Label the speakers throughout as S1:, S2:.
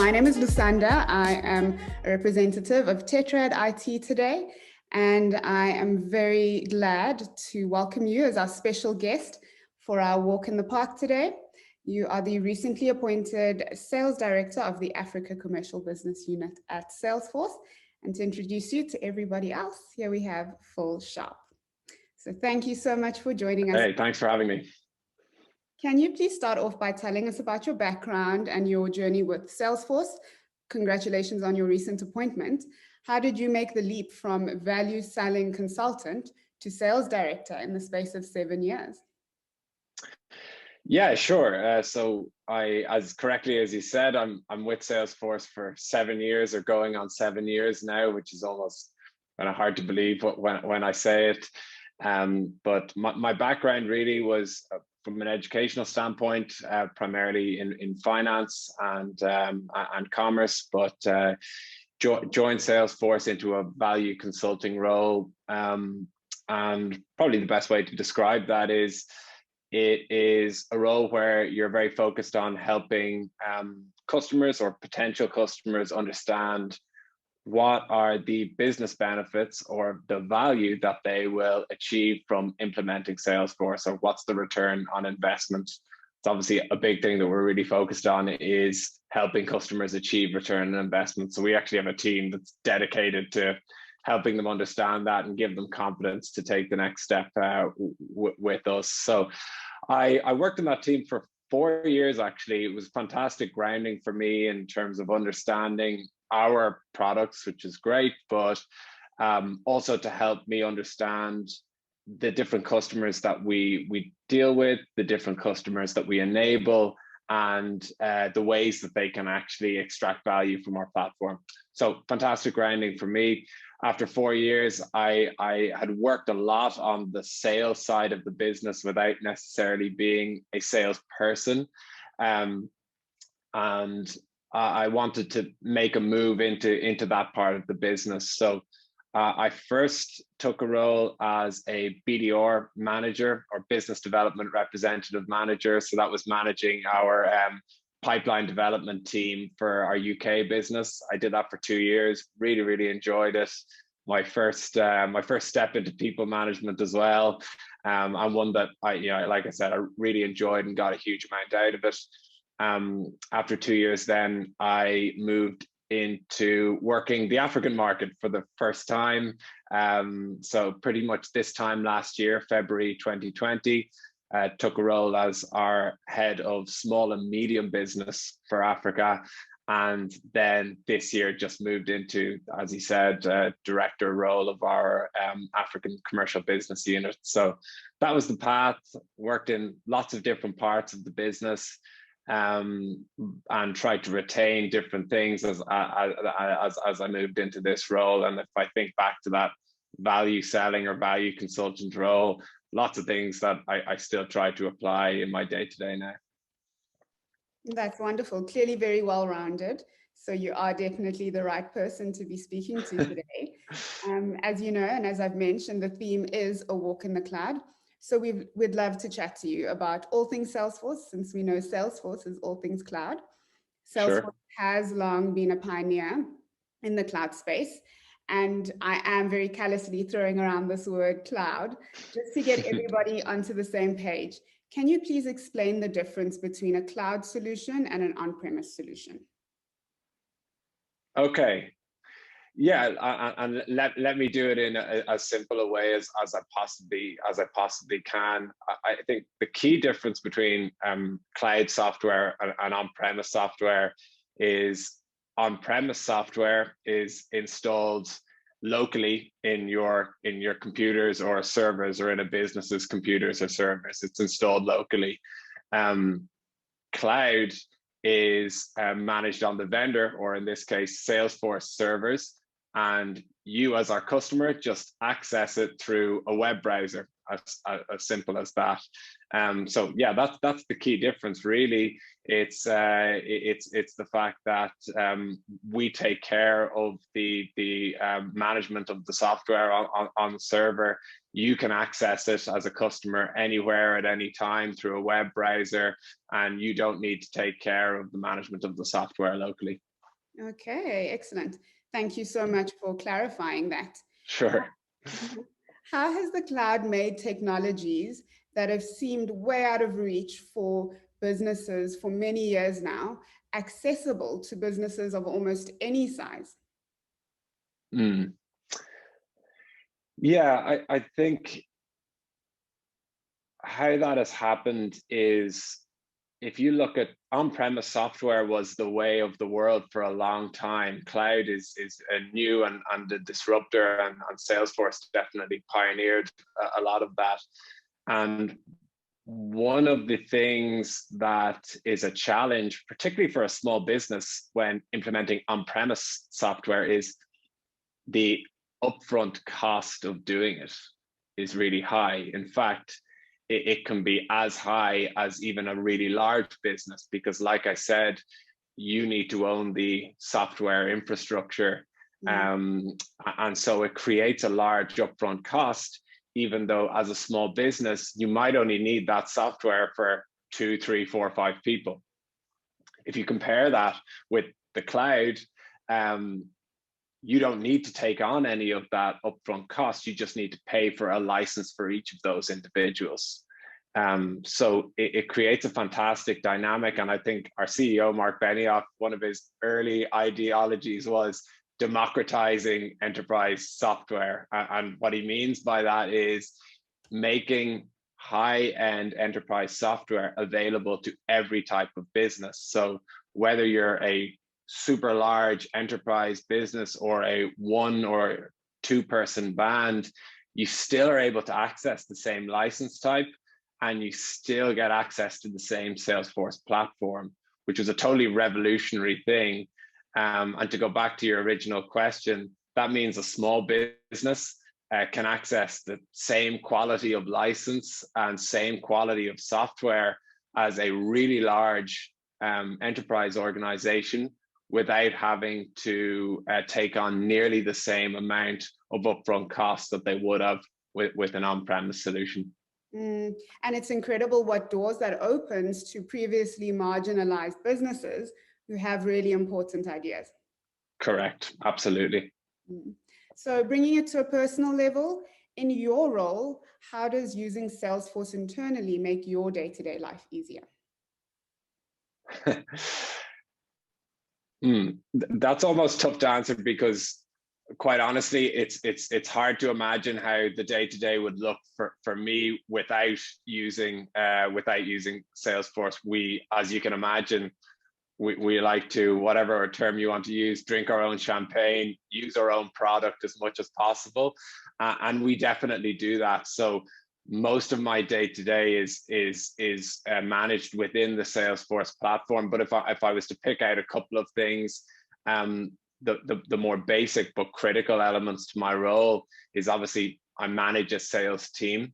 S1: My name is Lusanda. I am a representative of Tetrad IT today, and I am very glad to welcome you as our special guest for our walk in the park today. You are the recently appointed Sales Director of the Africa Commercial Business Unit at Salesforce. And to introduce you to everybody else, here we have Phil Sharpe. So thank you so much for joining us.
S2: Hey, thanks for having me.
S1: Can you please start off by telling us about your background and your journey with Salesforce? Congratulations on your recent appointment. How did you make the leap from value selling consultant to sales director in the space of 7 years?
S2: Yeah, sure. So as correctly as you said, I'm with Salesforce for 7 years, or going on 7 years now, which is almost kind of hard to believe when I say it. But my background really was from an educational standpoint, primarily in finance and commerce, but joined Salesforce into a value consulting role. And probably the best way to describe that is it is a role where you're very focused on helping customers or potential customers understand what are the business benefits or the value that they will achieve from implementing Salesforce, or what's the return on investment. It's obviously a big thing that we're really focused on is helping customers achieve return on investment. So we actually have a team that's dedicated to helping them understand that and give them confidence to take the next step with us. So I worked in that team for 4 years, actually. It was fantastic grounding for me in terms of understanding our products, which is great, but also to help me understand the different customers that we deal with, the different customers that we enable, and the ways that they can actually extract value from our platform. So fantastic grounding for me. After 4 years, I had worked a lot on the sales side of the business without necessarily being a salesperson. And I wanted to make a move into that part of the business. So I first took a role as a BDR manager, or business development representative manager. So that was managing our pipeline development team for our UK business. I did that for 2 years, really enjoyed it. My first step into people management as well, and one that like I said, I really enjoyed and got a huge amount out of it. After 2 years, then I moved into working the African market for the first time. So pretty much this time last year, February 2020, took a role as our head of small and medium business for Africa. And then this year just moved into, as he said, director role of our African commercial business unit. So that was the path. Worked in lots of different parts of the business, and tried to retain different things as I moved into this role. And if I think back to that value selling or value consultant role, lots of things that I still try to apply in my day-to-day now.
S1: That's wonderful. Clearly very well-rounded. So you are definitely the right person to be speaking to today. As you know, and as I've mentioned, the theme is a walk in the cloud. So we'd love to chat to you about all things Salesforce, since we know Salesforce is all things cloud. Salesforce has long been a pioneer in the cloud space. And I am very callously throwing around this word cloud just to get everybody onto the same page. Can you please explain the difference between a cloud solution and an on-premise solution?
S2: Okay. Yeah, and let me do it in as simple a way as I possibly can. I think the key difference between cloud software and on-premise software is on-premise software is installed locally in your computers or servers, or in a business's computers or servers. It's installed locally. Cloud is managed on the vendor, or in this case, Salesforce servers. And you as our customer just access it through a web browser, as simple as that. So yeah, that's the key difference, really. It's the fact that we take care of the management of the software on the server. You can access it as a customer anywhere at any time through a web browser, and you don't need to take care of the management of the software locally.
S1: Okay, excellent. Thank you so much for clarifying that.
S2: Sure.
S1: How has the cloud made technologies that have seemed way out of reach for businesses for many years now accessible to businesses of almost any size?
S2: Mm. Yeah, I think how that has happened is, if you look at on-premise software was the way of the world for a long time. Cloud is a new and a disruptor, and Salesforce definitely pioneered a lot of that. And one of the things that is a challenge, particularly for a small business when implementing on-premise software, is the upfront cost of doing it is really high. In fact, it can be as high as even a really large business, because like I said, you need to own the software infrastructure.
S1: Mm.
S2: And so it creates a large upfront cost, even though as a small business, you might only need that software for 2, 3, 4, 5 people. If you compare that with the cloud, um, you don't need to take on any of that upfront cost. You just need to pay for a license for each of those individuals. So it creates a fantastic dynamic. And I think our CEO, Mark Benioff, one of his early ideologies was democratizing enterprise software. And what he means by that is making high-end enterprise software available to every type of business. So whether you're a super large enterprise business or a 1 or 2 person band, you still are able to access the same license type, and you still get access to the same Salesforce platform, which was a totally revolutionary thing. And to go back to your original question, that means a small business can access the same quality of license and same quality of software as a really large enterprise organization, without having to take on nearly the same amount of upfront costs that they would have with an on-premise solution.
S1: And it's incredible what doors that opens to previously marginalized businesses who have really important ideas.
S2: Correct. Absolutely.
S1: Mm. So, bringing it to a personal level, in your role, how does using Salesforce internally make your day-to-day life easier?
S2: That's almost tough to answer, because quite honestly, it's hard to imagine how the day-to-day would look for me without using Salesforce. We, as you can imagine, we like to, whatever term you want to use, drink our own champagne, use our own product as much as possible, and we definitely do that. So most of my day to day is managed within the Salesforce platform. But if I was to pick out a couple of things, the more basic but critical elements to my role is, obviously I manage a sales team.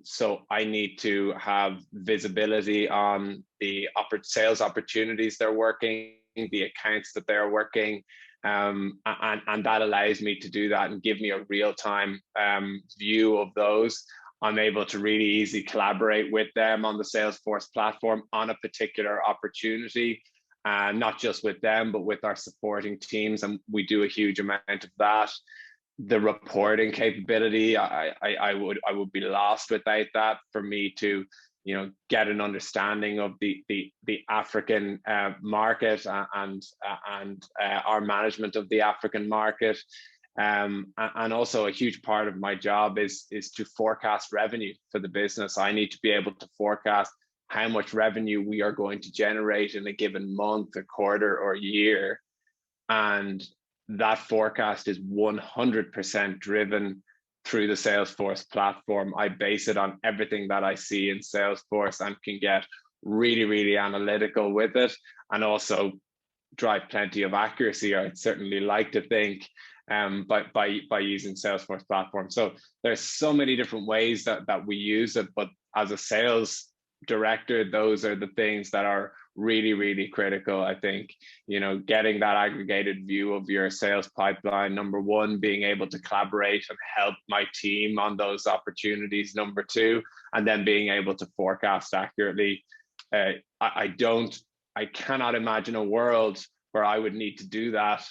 S2: So I need to have visibility on the sales opportunities they're working, the accounts that they're working, and that allows me to do that and give me a real-time view of those. I'm able to really easily collaborate with them on the Salesforce platform on a particular opportunity, not just with them, but with our supporting teams, and we do a huge amount of that. The reporting capability, I would be lost without that. For me to get an understanding of the African market, and our management of the African market, and also a huge part of my job is to forecast revenue for the business. I need to be able to forecast how much revenue we are going to generate in a given month, a quarter, or year, and that forecast is 100% driven through the Salesforce platform. I base it on everything that I see in Salesforce and can get really, really analytical with it, and also drive plenty of accuracy, I'd certainly like to think, by using Salesforce platform. So there's so many different ways that we use it, but as a sales director, those are the things that are really, really critical. I think, getting that aggregated view of your sales pipeline, number one, being able to collaborate and help my team on those opportunities, number two, and then being able to forecast accurately. I cannot imagine a world where I would need to do that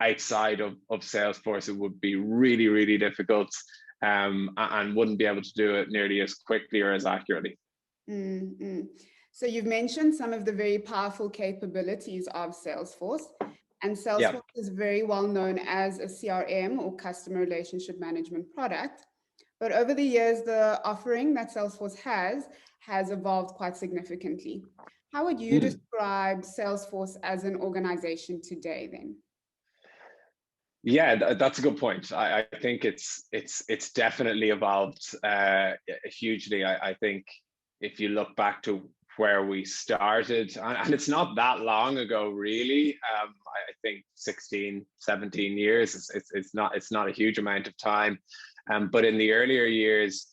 S2: outside of Salesforce. It would be really, really difficult, and wouldn't be able to do it nearly as quickly or as accurately.
S1: Mm-hmm. So you've mentioned some of the very powerful capabilities of Salesforce, and
S2: Yeah.
S1: Salesforce is very well known as a CRM or customer relationship management product. But over the years, the offering that Salesforce has evolved quite significantly. How would you describe Salesforce as an organization today then?
S2: Yeah, that's a good point. I think it's definitely evolved hugely. I think if you look back to where we started, and it's not that long ago, really. I think 16, 17 years. It's not a huge amount of time. But in the earlier years,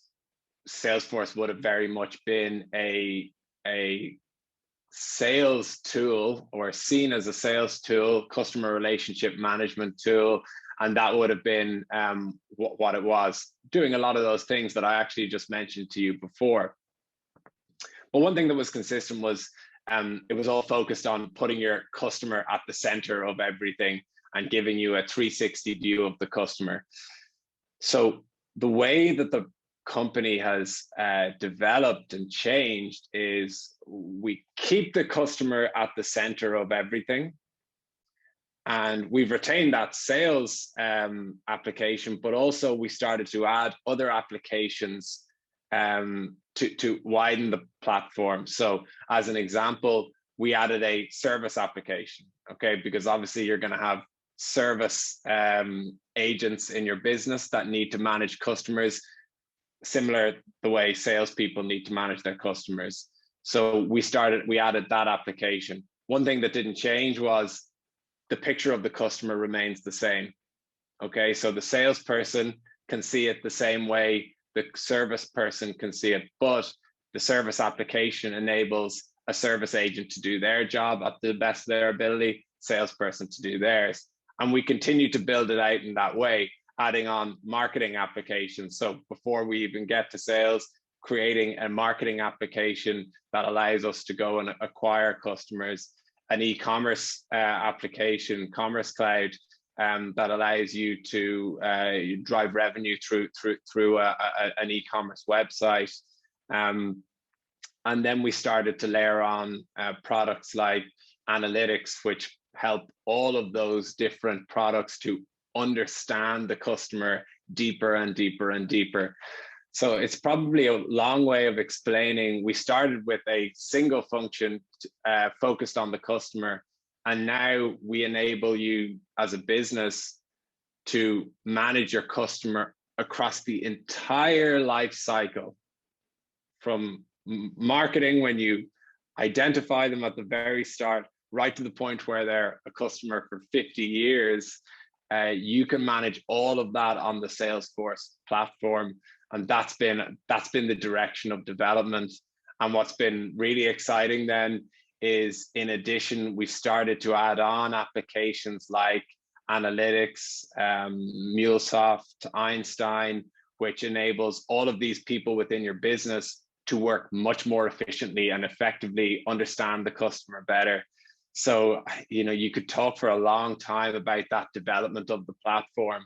S2: Salesforce would have very much been a sales tool, or seen as a sales tool, customer relationship management tool. And that would have been what it was, doing a lot of those things that I actually just mentioned to you before. But one thing that was consistent was it was all focused on putting your customer at the center of everything and giving you a 360 view of the customer. So the way that the company has developed and changed is we keep the customer at the center of everything, and we've retained that sales application, but also we started to add other applications to widen the platform. So as an example, we added a service application, okay, because obviously you're going to have service agents in your business that need to manage customers, similar the way salespeople need to manage their customers. So we added that application. One thing that didn't change was the picture of the customer remains the same. Okay, so the salesperson can see it the same way the service person can see it, but the service application enables a service agent to do their job at the best of their ability, salesperson to do theirs. And we continue to build it out in that way, adding on marketing applications. So before we even get to sales, creating a marketing application that allows us to go and acquire customers, an e-commerce application, Commerce Cloud, that allows you to drive revenue through an e-commerce website. And then we started to layer on products like analytics, which help all of those different products to understand the customer deeper and deeper and deeper. So it's probably a long way of explaining. We started with a single function focused on the customer, and now we enable you as a business to manage your customer across the entire life cycle, from marketing, when you identify them at the very start, right to the point where they're a customer for 50 years. You can manage all of that on the Salesforce platform. And that's been the direction of development. And what's been really exciting then is, in addition, we started to add on applications like analytics, MuleSoft, Einstein, which enables all of these people within your business to work much more efficiently and effectively, understand the customer better. So, you could talk for a long time about that development of the platform,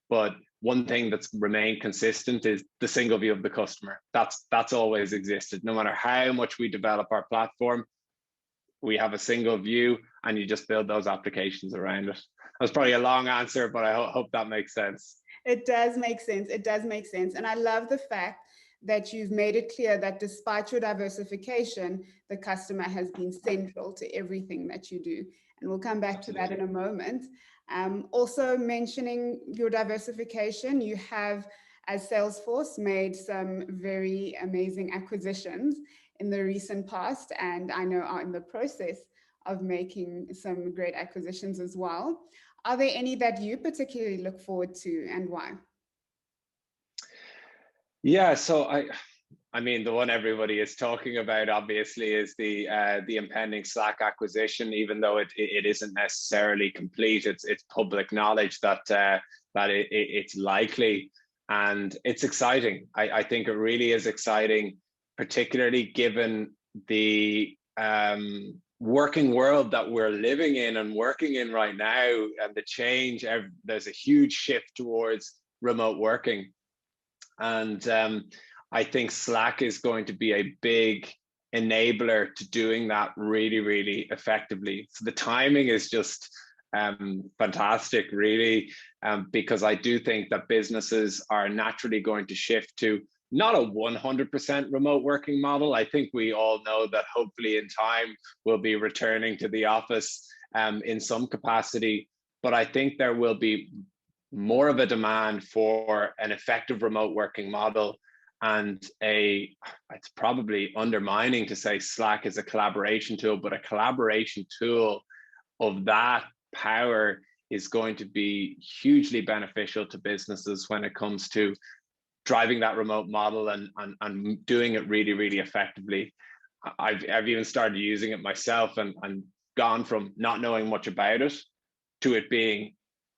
S2: but one thing that's remained consistent is the single view of the customer. That's always existed. No matter how much we develop our platform, we have a single view, and you just build those applications around it. That's probably a long answer, but I hope that makes sense.
S1: It does make sense. It does make sense. And I love the fact that you've made it clear that despite your diversification, the customer has been central to everything that you do. And we'll come back
S2: Absolutely.
S1: to that in a moment. Also mentioning your diversification, you have, as Salesforce, made some very amazing acquisitions in the recent past, and I know are in the process of making some great acquisitions as well. Are there any that you particularly look forward to, and why?
S2: Yeah, so I mean, the one everybody is talking about, obviously, is the impending Slack acquisition. Even though it isn't necessarily complete, it's public knowledge that it's likely, and it's exciting. I think it really is exciting, particularly given the working world that we're living in and working in right now, and the change, there's a huge shift towards remote working. And I think Slack is going to be a big enabler to doing that really, really effectively. So the timing is just fantastic, really, because I do think that businesses are naturally going to shift to not a 100% remote working model. I think we all know that hopefully in time we'll be returning to the office in some capacity, but I think there will be more of a demand for an effective remote working model. And it's probably undermining to say Slack is a collaboration tool, but a collaboration tool of that power is going to be hugely beneficial to businesses when it comes to driving that remote model and doing it really, really effectively. I've even started using it myself and gone from not knowing much about it to it being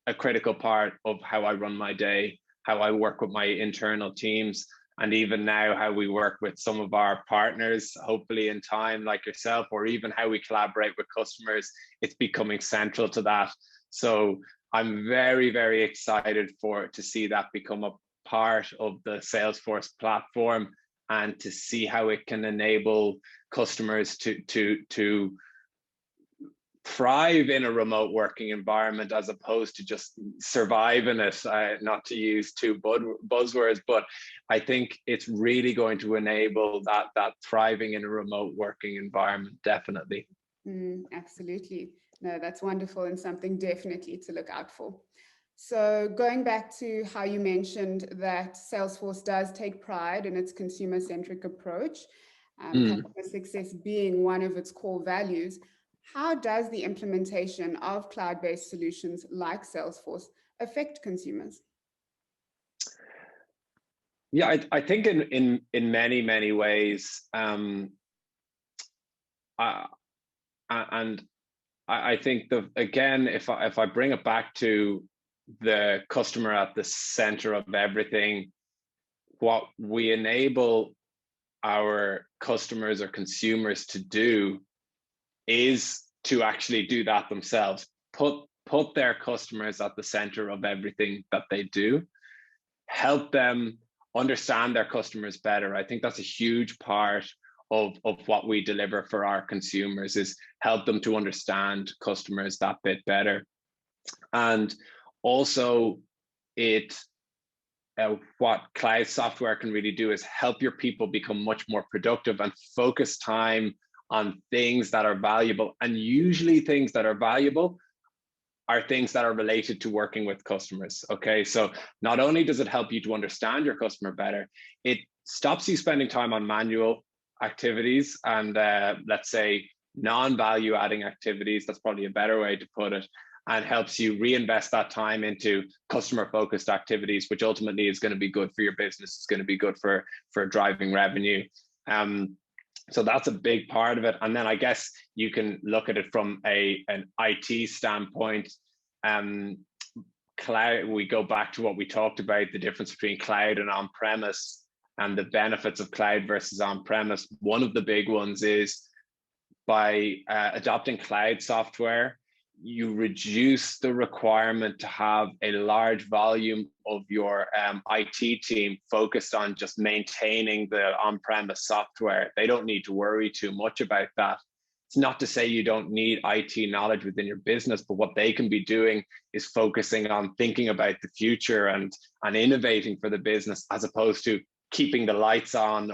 S2: a critical part of how I run my day, how I work with my internal teams, and even now how we work with some of our partners, hopefully in time, like yourself, or even how we collaborate with customers. It's becoming central to that. So I'm very, very excited to see that become a part of the Salesforce platform, and to see how it can enable customers to thrive in a remote working environment as opposed to just survive in it. Not to use two buzzwords, but I think it's really going to enable that thriving in a remote working environment, definitely.
S1: Absolutely. No, that's wonderful, and something definitely to look out for. So going back to how you mentioned that Salesforce does take pride in its consumer-centric approach, customer success being one of its core values, how does the implementation of cloud-based solutions like Salesforce affect consumers?
S2: Yeah, I think in many, many ways. And I think again, if I bring it back to the customer at the center of everything, what we enable our customers or consumers to do is to actually do that themselves. Put their customers at the center of everything that they do. Help them understand their customers better. I think that's a huge part of what we deliver for our consumers, is help them to understand customers that bit better. And also what cloud software can really do is help your people become much more productive and focus time on things that are valuable. And usually things that are valuable are things that are related to working with customers. Okay, so not only does it help you to understand your customer better, it stops you spending time on manual activities and let's say non-value adding activities. That's probably a better way to put it, and helps you reinvest that time into customer focused activities, which ultimately is going to be good for your business. It's going to be good for driving revenue. So that's a big part of it. And then I guess you can look at it from an IT standpoint. Cloud, we go back to what we talked about, the difference between cloud and on-premise and the benefits of cloud versus on-premise. One of the big ones is by adopting cloud software, you reduce the requirement to have a large volume of your IT team focused on just maintaining the on-premise software. They don't need to worry too much about that. It's not to say you don't need IT knowledge within your business, but what they can be doing is focusing on thinking about the future and innovating for the business, as opposed to keeping the lights on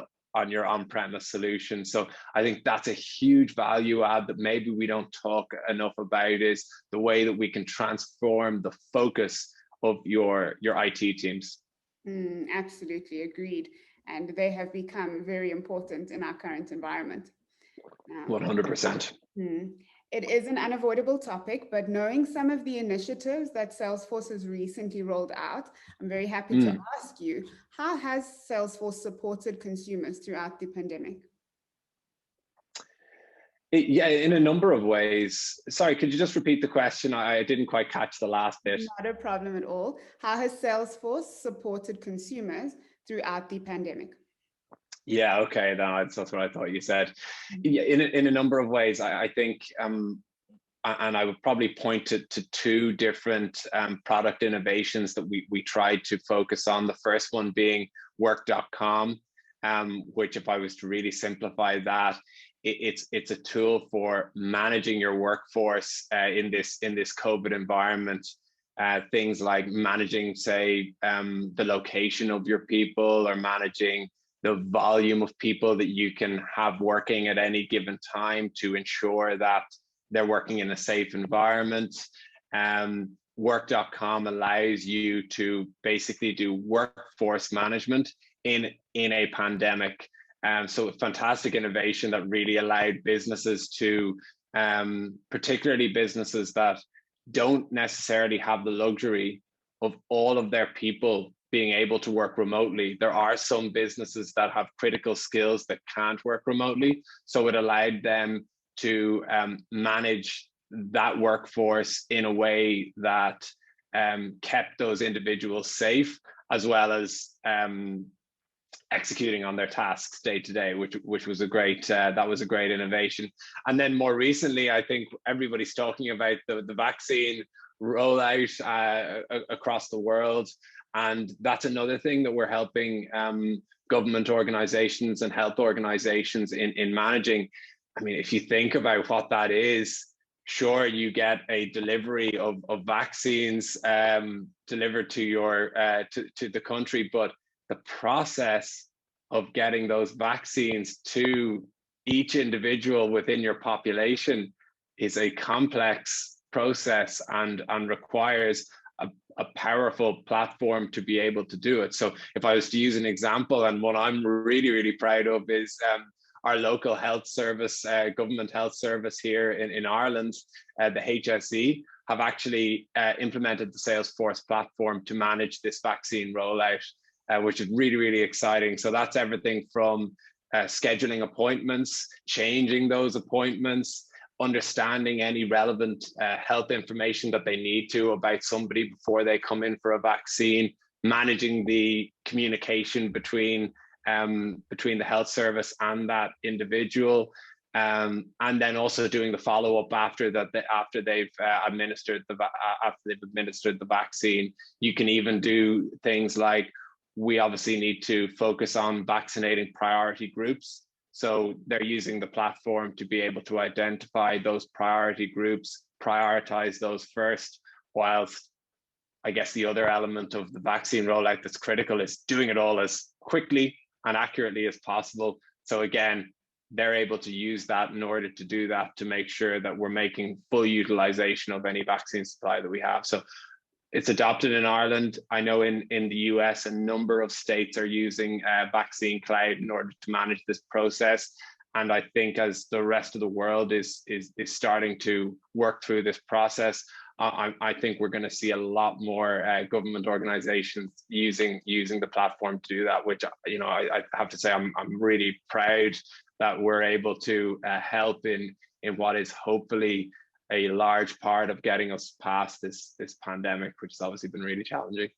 S2: your on-premise solution. So I think that's a huge value add that maybe we don't talk enough about, is the way that we can transform the focus of your IT teams.
S1: Absolutely agreed. And they have become very important in our current environment.
S2: 100%.
S1: It is an unavoidable topic, but knowing some of the initiatives that Salesforce has recently rolled out, I'm very happy to ask you, how has Salesforce supported consumers throughout the pandemic?
S2: Yeah, in a number of ways. Sorry, could you just repeat the question? I didn't quite catch the last bit.
S1: Not a problem at all. How has Salesforce supported consumers throughout the pandemic?
S2: Yeah, okay, that's what I thought you said. Yeah, in a number of ways, I think, and I would probably point to two different product innovations that we tried to focus on. The first one being work.com, which, if I was to really simplify that, it's a tool for managing your workforce in this COVID environment. Things like managing, say, the location of your people, or managing the volume of people that you can have working at any given time to ensure that they're working in a safe environment. Work.com allows you to basically do workforce management in a pandemic. So fantastic innovation that really allowed businesses to, particularly businesses that don't necessarily have the luxury of all of their people being able to work remotely. There are some businesses that have critical skills that can't work remotely. So it allowed them to manage that workforce in a way that kept those individuals safe, as well as executing on their tasks day to day, which was a great that was a great innovation. And then more recently, I think everybody's talking about the vaccine rollout across the world, and that's another thing that we're helping government organizations and health organizations in managing. I mean, if you think about what that is, sure, you get a delivery of vaccines delivered to your to the country, but the process of getting those vaccines to each individual within your population is a complex process, and requires a powerful platform to be able to do it. So if I was to use an example, and one I'm really proud of, is our local health service, government health service here in Ireland, the HSE, have actually implemented the Salesforce platform to manage this vaccine rollout, which is really exciting. So that's everything from scheduling appointments, changing those appointments, understanding any relevant health information that they need to about somebody before they come in for a vaccine, managing the communication between the health service and that individual, and then also doing the follow-up after they've administered the vaccine. You can even do things like, we obviously need to focus on vaccinating priority groups. So they're using the platform to be able to identify those priority groups, prioritize those first, whilst I guess the other element of the vaccine rollout that's critical is doing it all as quickly and accurately as possible. So again, they're able to use that in order to do that, to make sure that we're making full utilization of any vaccine supply that we have. So it's adopted in Ireland. I know in the US, a number of states are using Vaccine Cloud in order to manage this process. And I think as the rest of the world is starting to work through this process, I think we're going to see a lot more government organizations using the platform to do that, which, you know, I have to say I'm really proud that we're able to help in what is hopefully a large part of getting us past this pandemic, which has obviously been really challenging.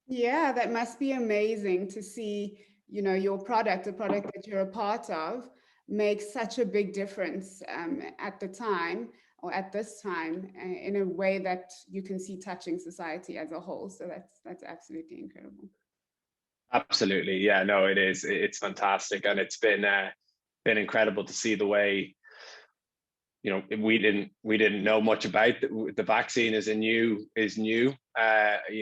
S1: Yeah, that must be amazing to see, you know, your product, the product that you're a part of, make such a big difference at the time, or at this time, in a way that you can see touching society as a whole. So that's absolutely incredible.
S2: Absolutely, yeah, no, it is. It's fantastic, and it's been incredible to see the way, you know, we didn't know much about the vaccine is new, you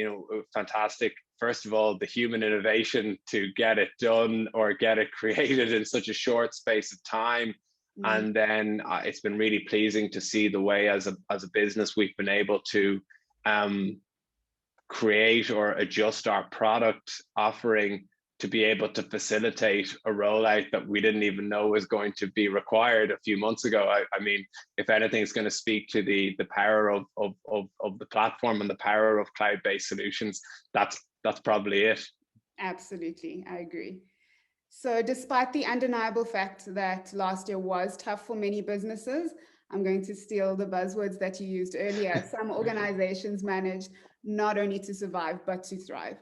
S2: know, fantastic. First of all, the human innovation to get it done or get it created in such a short space of time. And then it's been really pleasing to see the way as a business we've been able to create or adjust our product offering to be able to facilitate a rollout that we didn't even know was going to be required a few months ago. I mean, if anything is going to speak to the power of the platform and the power of cloud-based solutions, that's probably it.
S1: Absolutely, I agree. So, despite the undeniable fact that last year was tough for many businesses, I'm going to steal the buzzwords that you used earlier. Some organizations managed not only to survive, but to thrive.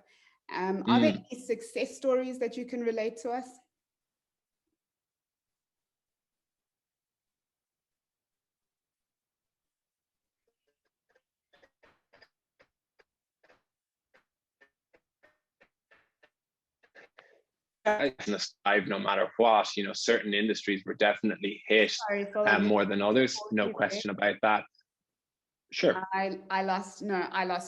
S1: Are there any success stories that you can relate to us?
S2: business thrive no matter what. Certain industries were definitely hit
S1: Sorry, Phil, I'm just
S2: more than others.
S1: pause
S2: No
S1: you there.
S2: question about that. Sure.
S1: I lost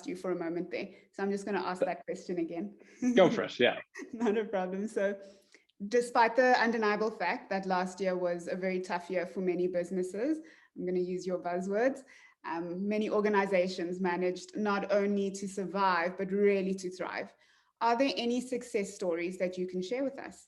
S1: you for a moment there. So I'm just going to ask that question again.
S2: Go for it. Yeah.
S1: Not a problem. So despite the undeniable fact that last year was a very tough year for many businesses, I'm going to use your buzzwords, many organizations managed not only to survive, but really to thrive. Are there any success stories that you can share with us?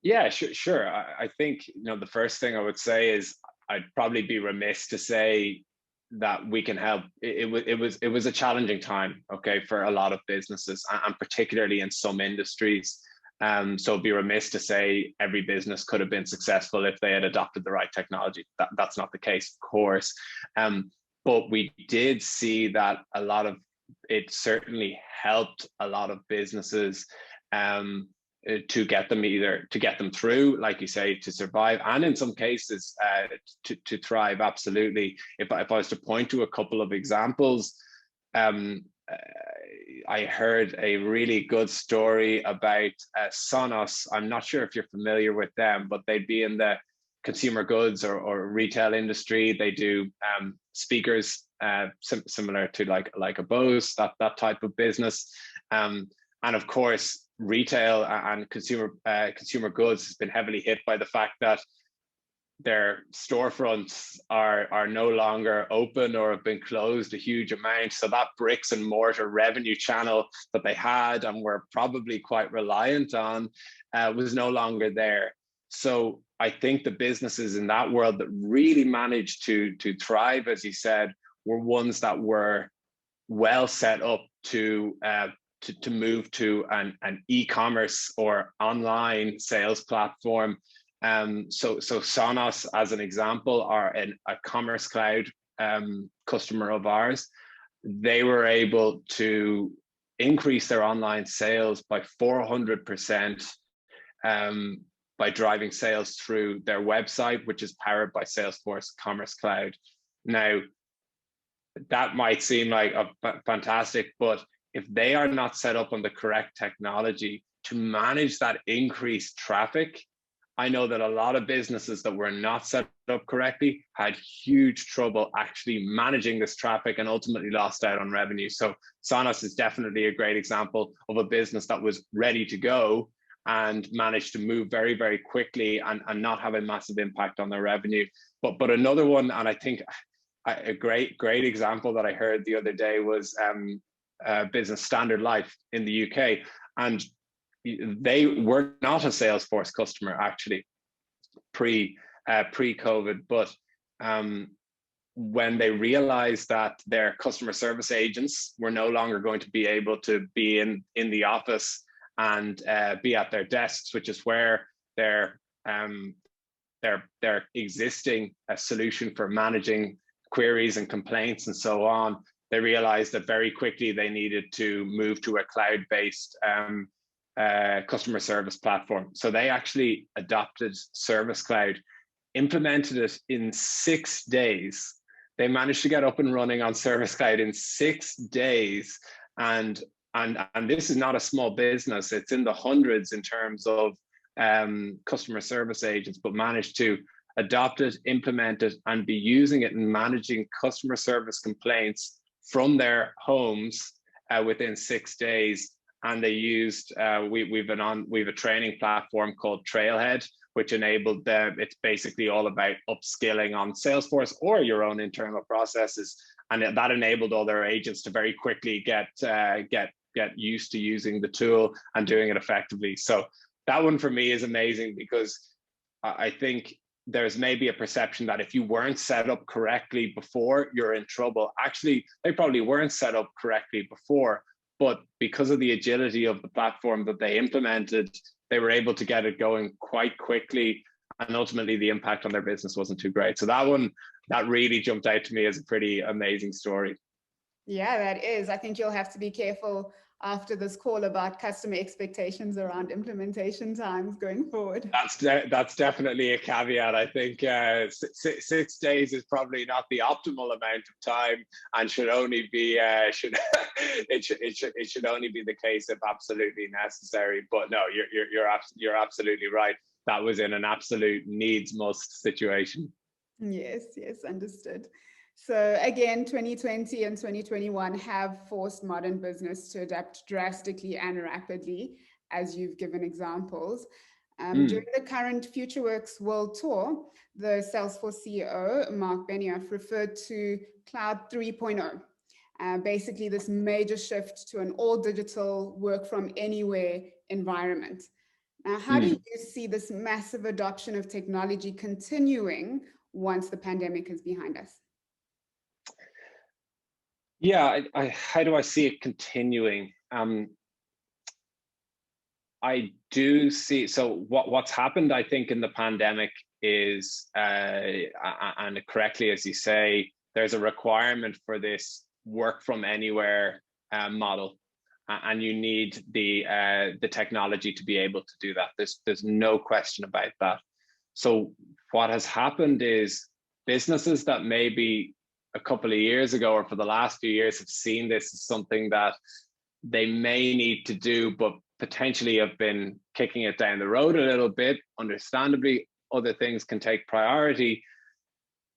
S2: Yeah, sure. I think, the first thing I would say is I'd probably be remiss to say that we can help. It was a challenging time, okay, for a lot of businesses, and particularly in some industries. So it'd be remiss to say every business could have been successful if they had adopted the right technology. That's not the case, of course. But we did see that a lot of it certainly helped a lot of businesses to get them through, like you say, to survive, and in some cases to thrive. Absolutely. If I was to point to a couple of examples, I heard a really good story about Sonos. I'm not sure if you're familiar with them, but they'd be in the consumer goods or retail industry. They do speakers similar to like a Bose, that type of business. And of course, retail and consumer goods has been heavily hit by the fact that their storefronts are no longer open or have been closed a huge amount. So that bricks and mortar revenue channel that they had and were probably quite reliant on was no longer there. So I think the businesses in that world that really managed to thrive, as you said, were ones that were well set up to move to an e-commerce or online sales platform. So Sonos, as an example, are a Commerce Cloud customer of ours. They were able to increase their online sales by 400% by driving sales through their website, which is powered by Salesforce Commerce Cloud. Now, that might seem like a fantastic, but if they are not set up on the correct technology to manage that increased traffic, I know that a lot of businesses that were not set up correctly had huge trouble actually managing this traffic and ultimately lost out on revenue. So Sonos is definitely a great example of a business that was ready to go and managed to move very, very quickly and not have a massive impact on their revenue. But another one, and I think a great example that I heard the other day was Business Standard Life in the UK. And they were not a Salesforce customer actually pre-COVID, but when they realized that their customer service agents were no longer going to be able to be in the office and be at their desks, which is where their existing solution for managing queries and complaints and so on, they realized that very quickly they needed to move to a cloud-based customer service platform. So they actually adopted Service Cloud, implemented it in 6 days. They managed to get up and running on Service Cloud in 6 days. And this is not a small business. It's in the hundreds in terms of customer service agents, but managed to adopt it, implement it, and be using it and managing customer service complaints from their homes within 6 days. And they used, we have a training platform called Trailhead, which enabled them. It's basically all about upskilling on Salesforce or your own internal processes. And that enabled all their agents to very quickly get used to using the tool and doing it effectively. So that one for me is amazing, because I think there's maybe a perception that if you weren't set up correctly before, you're in trouble. Actually, they probably weren't set up correctly before, but because of the agility of the platform that they implemented, they were able to get it going quite quickly, and ultimately the impact on their business wasn't too great. So that really jumped out to me as a pretty amazing story.
S1: Yeah, that is. I think you'll have to be careful after this call about customer expectations around implementation times going forward.
S2: That's definitely a caveat. I think 6 days is probably not the optimal amount of time, and should only be it should only be the case if absolutely necessary. But no, you're absolutely right. That was in an absolute needs must situation.
S1: Yes, understood. So again, 2020 and 2021 have forced modern business to adapt drastically and rapidly, as you've given examples. During the current FutureWorks World Tour, the Salesforce CEO, Mark Benioff, referred to Cloud 3.0, basically this major shift to an all-digital work from anywhere environment. Now, how do you see this massive adoption of technology continuing once the pandemic is behind us?
S2: Yeah, how do I see it continuing? I do see, so what's happened, I think, in the pandemic is, and correctly as you say, there's a requirement for this work from anywhere model, and you need the technology to be able to do that. There's no question about that. So what has happened is businesses that maybe a couple of years ago or for the last few years have seen this as something that they may need to do, but potentially have been kicking it down the road a little bit. Understandably, other things can take priority.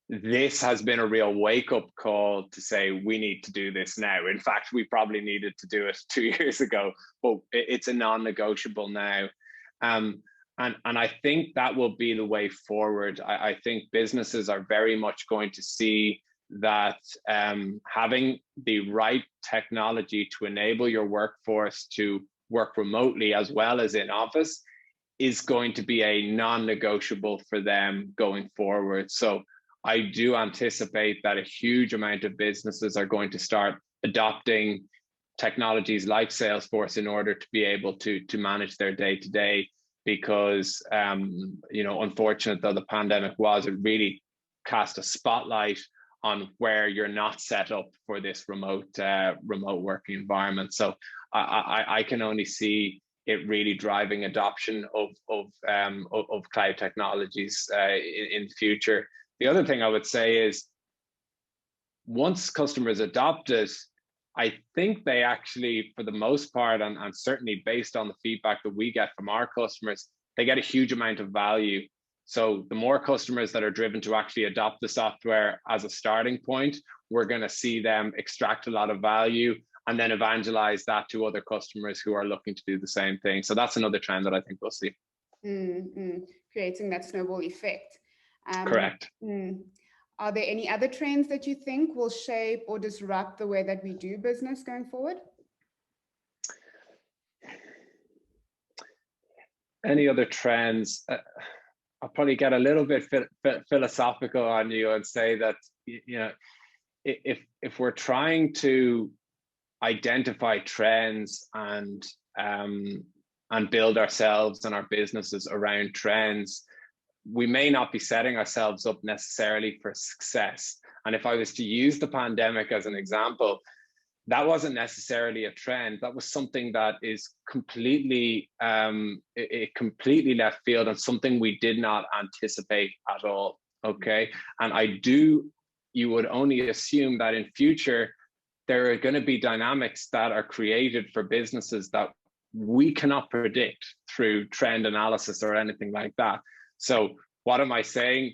S2: This has been a real wake-up call to say we need to do this now. In fact, we probably needed to do it 2 years ago, but it's a non-negotiable now. And I think that will be the way forward. I think businesses are very much going to see that having the right technology to enable your workforce to work remotely as well as in office is going to be a non-negotiable for them going forward. So I do anticipate that a huge amount of businesses are going to start adopting technologies like Salesforce in order to be able to manage their day-to-day, because unfortunate though the pandemic was, it really cast a spotlight on where you're not set up for this remote working environment. So I can only see it really driving adoption of cloud technologies in the future. The other thing I would say is, once customers adopt it, I think they actually, for the most part, and certainly based on the feedback that we get from our customers, they get a huge amount of value. So the more customers that are driven to actually adopt the software as a starting point, we're going to see them extract a lot of value and then evangelize that to other customers who are looking to do the same thing. So that's another trend that I think we'll see.
S1: Creating that snowball effect.
S2: Correct.
S1: Are there any other trends that you think will shape or disrupt the way that we do business going forward?
S2: Any other trends? I'll probably get a little bit philosophical on you and say that, if we're trying to identify trends and build ourselves and our businesses around trends, we may not be setting ourselves up necessarily for success. And if I was to use the pandemic as an example, that wasn't necessarily a trend. That was something that is completely left field and something we did not anticipate at all. Okay. And you would only assume that in future, there are going to be dynamics that are created for businesses that we cannot predict through trend analysis or anything like that. So what am I saying?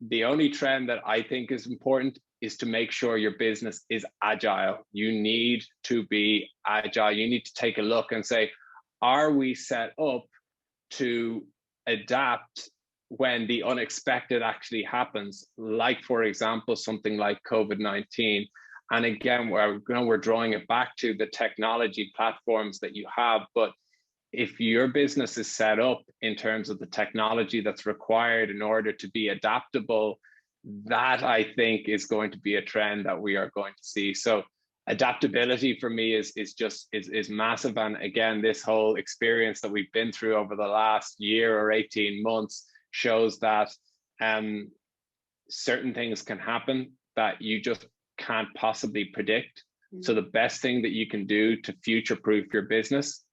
S2: The only trend that I think is important is to make sure your business is agile. You need to be agile. You need to take a look and say, are we set up to adapt when the unexpected actually happens? Like, for example, something like COVID-19. And again, we're drawing it back to the technology platforms that you have. But if your business is set up in terms of the technology that's required in order to be adaptable, that I think is going to be a trend that we are going to see. So adaptability for me is massive. And again, this whole experience that we've been through over the last year or 18 months shows that certain things can happen that you just can't possibly predict. So the best thing that you can do to future-proof your business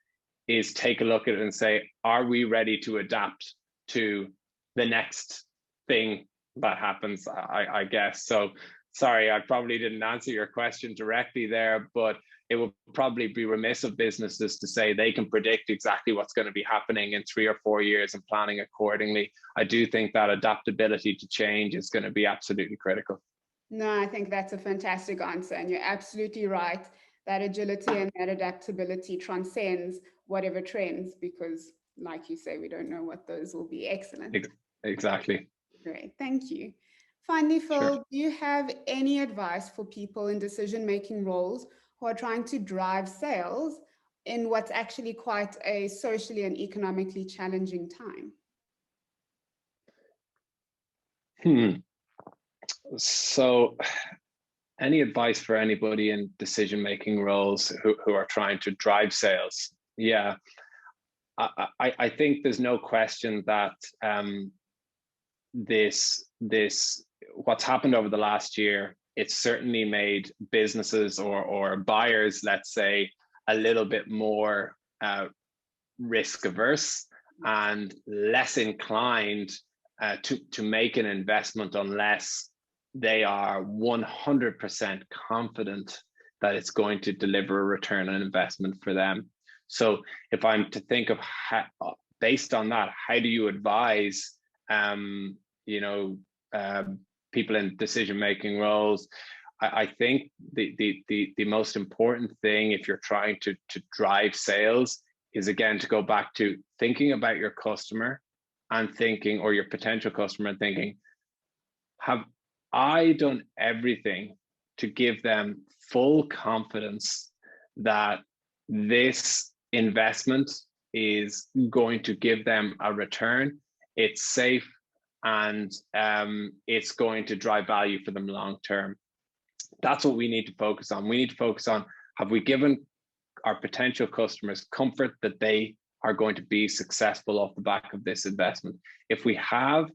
S2: is take a look at it and say, are we ready to adapt to the next thing that happens, I guess. So sorry, I probably didn't answer your question directly there, but it would probably be remiss of businesses to say they can predict exactly what's going to be happening in 3 or 4 years and planning accordingly. I do think that adaptability to change is going to be absolutely critical.
S1: No, I think that's a fantastic answer. And you're absolutely right. That agility and that adaptability transcends whatever trends, because like you say, we don't know what those will be. Excellent.
S2: Exactly.
S1: Great. Thank you. Finally, Phil,
S2: Sure.
S1: do you have any advice for people in decision-making roles who are trying to drive sales in what's actually quite a socially and economically challenging time?
S2: So any advice for anybody in decision-making roles who are trying to drive sales? Yeah, I think there's no question that this what's happened over the last year, it's certainly made businesses or buyers, let's say, a little bit more risk averse and less inclined to make an investment unless they are 100% confident that it's going to deliver a return on investment for them. So if I'm to think of how, based on that, how do you advise people in decision-making roles? I think the most important thing if you're trying to drive sales is, again, to go back to thinking about your customer and thinking, or your potential customer, and thinking, have I done everything to give them full confidence that this investment is going to give them a return, it's safe, and it's going to drive value for them long term? That's what we need to focus on. We need to focus on, have we given our potential customers comfort that they are going to be successful off the back of this investment? If we have,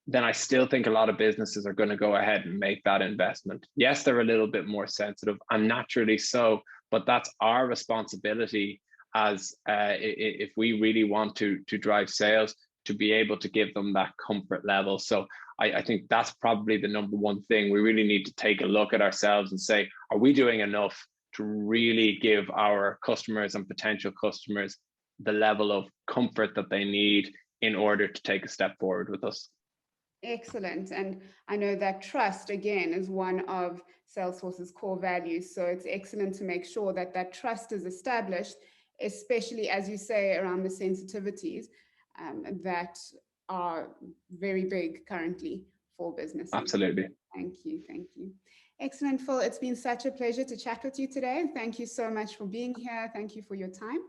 S2: then I still think a lot of businesses are going to go ahead and make that investment. Yes, they're a little bit more sensitive, and naturally so, but that's our responsibility as if we really want to drive sales, to be able to give them that comfort level. So I think that's probably the number one thing. We really need to take a look at ourselves and say, are we doing enough to really give our customers and potential customers the level of comfort that they need in order to take a step forward with us?
S1: Excellent. And I know that trust, again, is one of Salesforce's core values. So it's excellent to make sure that that trust is established, especially, as you say, around the sensitivities that are very big currently for businesses.
S2: Absolutely.
S1: Thank you. Thank you. Excellent, Phil. It's been such a pleasure to chat with you today. Thank you so much for being here. Thank you for your time.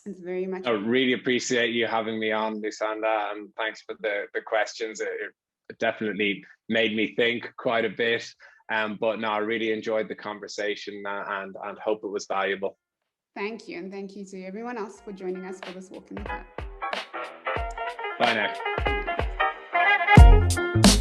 S1: It's very much.
S2: I really appreciate you having me on, Lusanda, and thanks for the questions. It definitely made me think quite a bit. But no, I really enjoyed the conversation and hope it was valuable.
S1: Thank you. And thank you to everyone else for joining us for this Walk in the Park.
S2: Bye now.